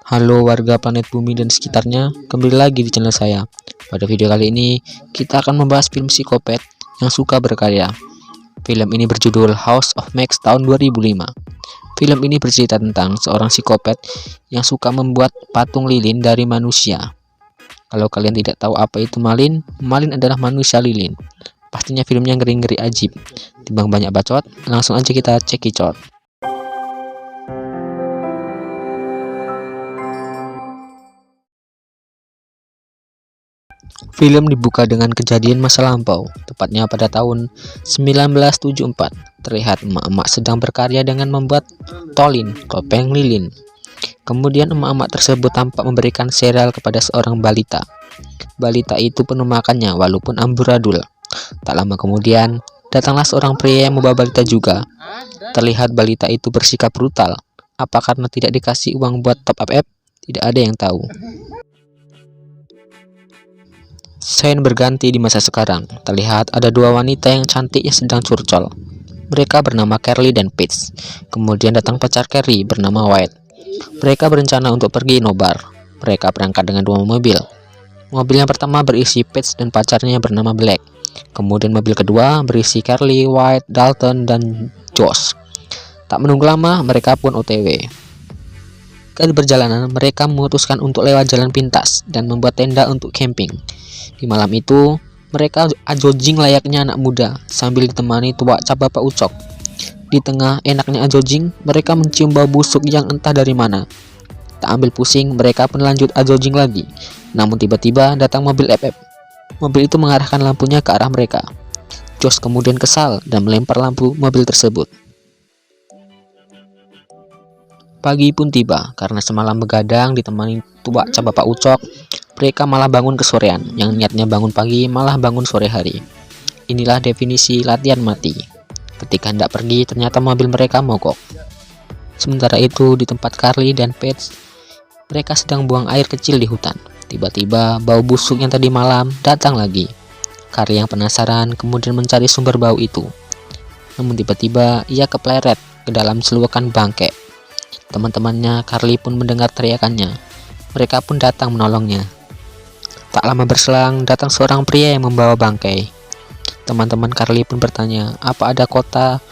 Halo warga planet bumi dan sekitarnya, kembali lagi di channel saya. Pada video kali ini, kita akan membahas film psikopat yang suka berkarya. Film ini berjudul House of Max tahun 2005. Film ini bercerita tentang seorang psikopat yang suka membuat patung lilin dari manusia. Kalau kalian tidak tahu apa itu malin, malin adalah manusia lilin. Pastinya filmnya ngeri-ngeri ajib. Timbang banyak bacot, langsung aja kita cekicot. Film dibuka dengan kejadian masa lampau, tepatnya pada tahun 1974. Terlihat emak-emak sedang berkarya dengan membuat tolin, topeng lilin. Kemudian emak-emak tersebut tampak memberikan sereal kepada seorang balita. Balita itu penuh makannya walaupun amburadul. Tak lama kemudian, datanglah seorang pria yang membawa balita juga. Terlihat balita itu bersikap brutal. Apa karena tidak dikasih uang buat top up app? Tidak ada yang tahu. Scene berganti di masa sekarang. Terlihat ada dua wanita yang cantik yang sedang curcol. Mereka bernama Carly dan Paige. Kemudian datang pacar Carly bernama White. Mereka berencana untuk pergi nobar. Mereka berangkat dengan dua mobil. Mobil yang pertama berisi Paige dan pacarnya yang bernama Black. Kemudian mobil kedua berisi Carly, White, Dalton, dan Josh. Tak menunggu lama, mereka pun OTW. Di perjalanan, mereka memutuskan untuk lewat jalan pintas dan membuat tenda untuk camping. Di malam itu, mereka ajojing layaknya anak muda sambil ditemani tua cap bapak ucok. Di tengah enaknya ajojing, mereka mencium bau busuk yang entah dari mana. Tak ambil pusing, mereka pun lanjut ajojing lagi. Namun tiba-tiba datang mobil FF. Mobil itu mengarahkan lampunya ke arah mereka. Josh kemudian kesal dan melempar lampu mobil tersebut. Pagi pun tiba, karena semalam begadang ditemani tua cap bapak ucok, mereka malah bangun kesorean. Yang niatnya bangun pagi malah bangun sore hari. Inilah definisi latihan mati. Ketika hendak pergi, ternyata mobil mereka mogok. Sementara itu, di tempat Carly dan Paige, mereka sedang buang air kecil di hutan. Tiba-tiba, bau busuk yang tadi malam datang lagi. Carly yang penasaran kemudian mencari sumber bau itu. Namun tiba-tiba, ia kepleret ke dalam selokan bangke. Teman-temannya Carly pun mendengar teriakannya. Mereka pun datang menolongnya. Tak lama berselang, datang seorang pria yang membawa bangkai. Teman-teman Carly pun bertanya, apa ada kota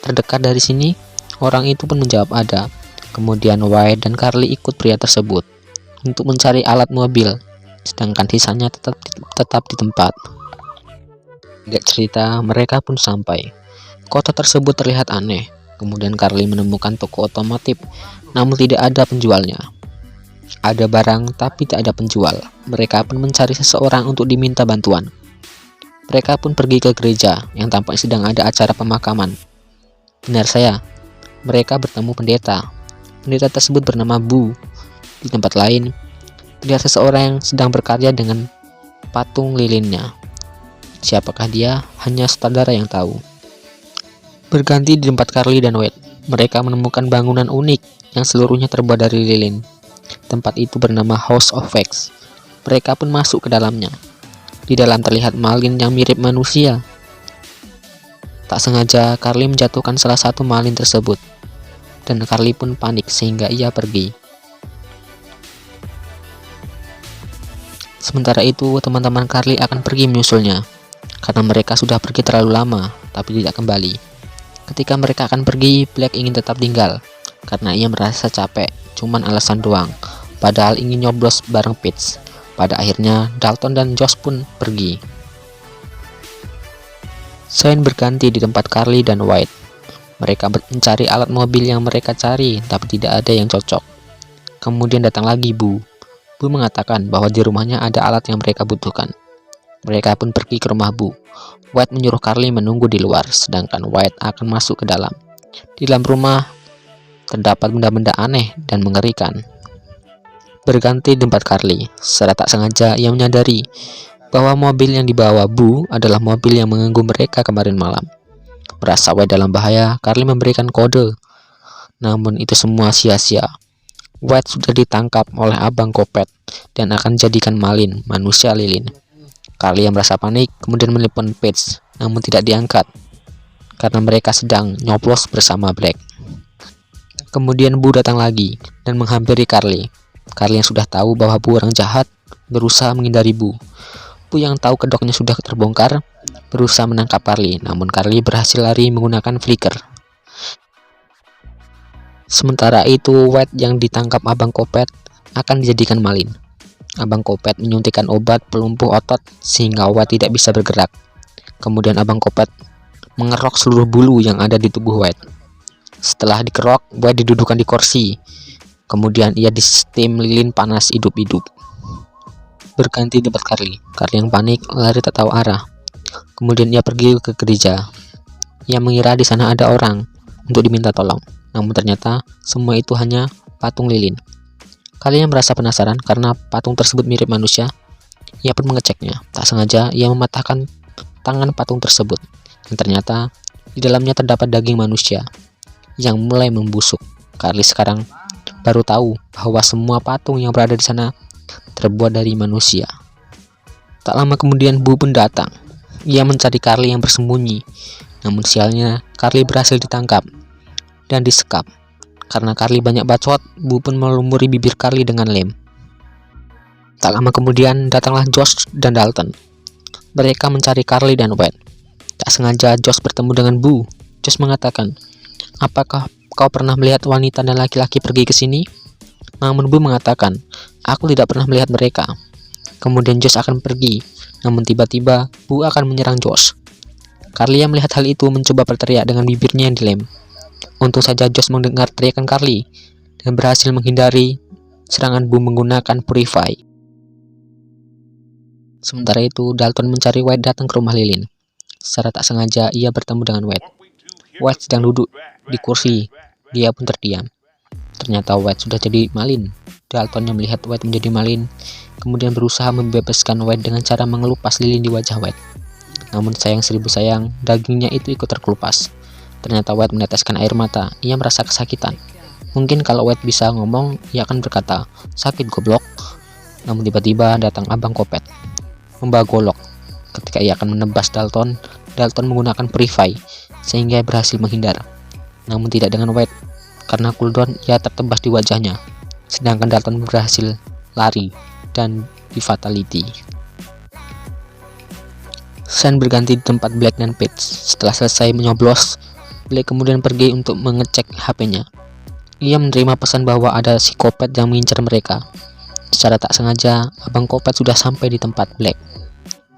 terdekat dari sini? Orang itu pun menjawab ada. Kemudian White dan Carly ikut pria tersebut untuk mencari alat mobil, sedangkan sisanya tetap di tempat. Tidak cerita, mereka pun sampai. Kota tersebut terlihat aneh. Kemudian Carly menemukan toko otomotif, namun tidak ada penjualnya. Ada barang tapi tak ada penjual. Mereka pun mencari seseorang untuk diminta bantuan. Mereka pun pergi ke gereja yang tampaknya sedang ada acara pemakaman. Benar saya, mereka bertemu pendeta. Pendeta tersebut bernama Bu. Di tempat lain, terlihat seseorang yang sedang berkarya dengan patung lilinnya. Siapakah dia? Hanya sutradara yang tahu. Berganti di tempat Carly dan White. Mereka menemukan bangunan unik yang seluruhnya terbuat dari lilin. Tempat itu bernama House of Wax. Mereka pun masuk ke dalamnya. Di dalam terlihat malin yang mirip manusia. Tak sengaja Carly menjatuhkan salah satu malin tersebut. Dan Carly pun panik sehingga ia pergi. Sementara itu teman-teman Carly akan pergi menyusulnya. Karena mereka sudah pergi terlalu lama, tapi tidak kembali. Ketika mereka akan pergi, Black ingin tetap tinggal. Karena ia merasa capek, cuman alasan doang. Padahal ingin nyoblos bareng Paige. Pada akhirnya, Dalton dan Josh pun pergi. Scene berganti di tempat Carly dan White. Mereka mencari alat mobil yang mereka cari, tapi tidak ada yang cocok. Kemudian datang lagi Bu. Bu mengatakan bahwa di rumahnya ada alat yang mereka butuhkan. Mereka pun pergi ke rumah Bu. White menyuruh Carly menunggu di luar, sedangkan White akan masuk ke dalam. Di dalam rumah, terdapat benda-benda aneh dan mengerikan. Berganti di tempat Carly. Secara tak sengaja, ia menyadari bahwa mobil yang dibawa Bu adalah mobil yang mengganggu mereka kemarin malam. Merasa White dalam bahaya, Carly memberikan kode. Namun itu semua sia-sia. White sudah ditangkap oleh Abang Kopet dan akan jadikan malin, manusia lilin. Carly yang merasa panik kemudian menelpon Paige, namun tidak diangkat karena mereka sedang nyoblos bersama Black. Kemudian Bu datang lagi dan menghampiri Carly. Carly yang sudah tahu bahwa Bu orang jahat berusaha menghindari Bu. Bu yang tahu kedoknya sudah terbongkar berusaha menangkap Carly, namun Carly berhasil lari menggunakan flicker. Sementara itu, White yang ditangkap Abang Kopet akan dijadikan malin. Abang Kopet menyuntikkan obat pelumpuh otot sehingga White tidak bisa bergerak. Kemudian Abang Kopet mengerok seluruh bulu yang ada di tubuh White. Setelah dikerok, White didudukan di kursi. Kemudian ia di-steam lilin panas hidup-hidup. Berganti tempat Carly. Carly yang panik lari tak tahu arah. Kemudian ia pergi ke gereja. Ia mengira di sana ada orang untuk diminta tolong. Namun ternyata semua itu hanya patung lilin. Carly yang merasa penasaran karena patung tersebut mirip manusia. Ia pun mengeceknya. Tak sengaja ia mematahkan tangan patung tersebut. Dan ternyata di dalamnya terdapat daging manusia yang mulai membusuk. Carly sekarang baru tahu bahwa semua patung yang berada di sana terbuat dari manusia. Tak lama kemudian Bu pun datang. Ia mencari Carly yang bersembunyi. Namun sialnya Carly berhasil ditangkap dan disekap. Karena Carly banyak bacot, Bu pun melumuri bibir Carly dengan lem. Tak lama kemudian datanglah Josh dan Dalton. Mereka mencari Carly dan White. Tak sengaja Josh bertemu dengan Bu. Josh mengatakan, "Apakah kau pernah melihat wanita dan laki-laki pergi ke sini?" Namun Bu mengatakan, "Aku tidak pernah melihat mereka." Kemudian Josh akan pergi, namun tiba-tiba Bu akan menyerang Josh. Carly yang melihat hal itu mencoba berteriak dengan bibirnya yang dilem. Untung saja Josh mendengar teriakan Carly dan berhasil menghindari serangan Bu menggunakan Purify. Sementara itu, Dalton mencari White datang ke rumah lilin. Secara tak sengaja ia bertemu dengan White. White sedang duduk di kursi. Dia pun terdiam. Ternyata White sudah jadi malin. Dalton yang melihat White menjadi malin kemudian berusaha membebaskan White dengan cara mengelupas lilin di wajah White. Namun sayang seribu sayang, dagingnya itu ikut terkelupas. Ternyata White meneteskan air mata. Ia merasa kesakitan. Mungkin kalau White bisa ngomong, ia akan berkata, "Sakit goblok." Namun tiba-tiba datang Abang Kopet membawa golok. Ketika ia akan menebas Dalton, Dalton menggunakan Purify sehingga ia berhasil menghindar. Namun tidak dengan White, karena cooldown ia tertebas di wajahnya. Sedangkan Dalton berhasil lari dan di fatality. Sen berganti di tempat Black dan Page. Setelah selesai menyoblos, Black kemudian pergi untuk mengecek HP-nya. Ia menerima pesan bahwa ada si Kopet yang mengincar mereka. Secara tak sengaja, Abang Kopet sudah sampai di tempat Black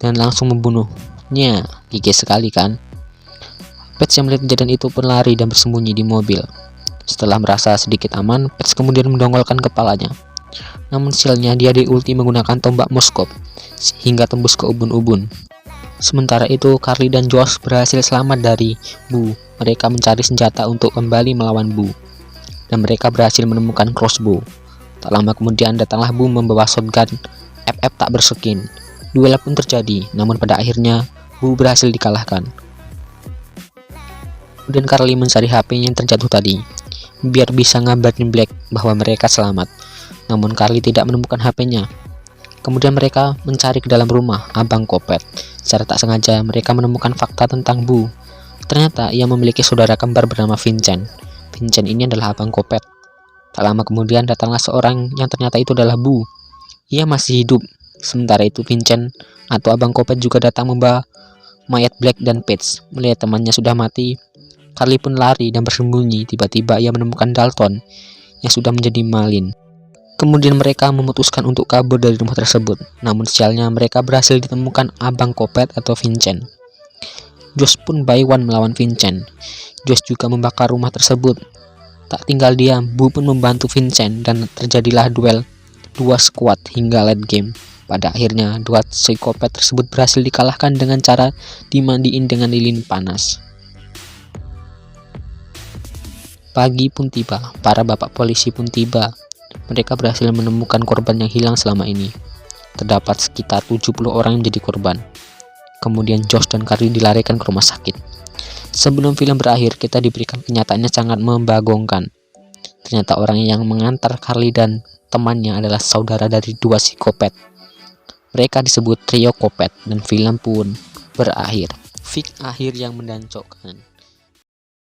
dan langsung membunuhnya. Gigi sekali kan? Page yang melihat kejadian itu pun lari dan bersembunyi di mobil. Setelah merasa sedikit aman, Page kemudian mendongolkan kepalanya. Namun sialnya dia diulti menggunakan tombak Moskop hingga tembus ke ubun-ubun. Sementara itu, Carly dan Josh berhasil selamat dari Bu. Mereka mencari senjata untuk kembali melawan Bu. Dan mereka berhasil menemukan crossbow. Tak lama kemudian datanglah Bu membawa shotgun FF tak berskin. Duel pun terjadi, namun pada akhirnya Bu berhasil dikalahkan. Kemudian Carly mencari HP yang terjatuh tadi, biar bisa ngabarin Black bahwa mereka selamat. Namun Carly tidak menemukan HP-nya. Kemudian mereka mencari ke dalam rumah Abang Kopet. Secara tak sengaja mereka menemukan fakta tentang Bu. Ternyata ia memiliki saudara kembar bernama Vincent. Vincent ini adalah Abang Kopet. Tak lama kemudian datanglah seorang yang ternyata itu adalah Bu. Ia masih hidup. Sementara itu Vincent atau Abang Kopet juga datang membawa mayat Black dan Page. Melihat temannya sudah mati, Carly pun lari dan bersembunyi. Tiba-tiba ia menemukan Dalton yang sudah menjadi malin. Kemudian mereka memutuskan untuk kabur dari rumah tersebut. Namun sialnya mereka berhasil ditemukan Abang Kopet atau Vincent. Josh pun by one melawan Vincent. Josh juga membakar rumah tersebut. Tak tinggal diam, Bu pun membantu Vincent dan terjadilah duel dua squad hingga late game. Pada akhirnya dua psikopat tersebut berhasil dikalahkan dengan cara dimandiin dengan lilin panas. Pagi pun tiba, para bapak polisi pun tiba. Mereka berhasil menemukan korban yang hilang selama ini. Terdapat sekitar 70 orang yang menjadi korban. Kemudian Josh dan Carly dilarikan ke rumah sakit. Sebelum film berakhir, kita diberikan kenyataan yang sangat membagongkan. Ternyata orang yang mengantar Carly dan temannya adalah saudara dari dua psikopat. Mereka disebut trio Kopet dan film pun berakhir. Fix akhir yang mendancokkan.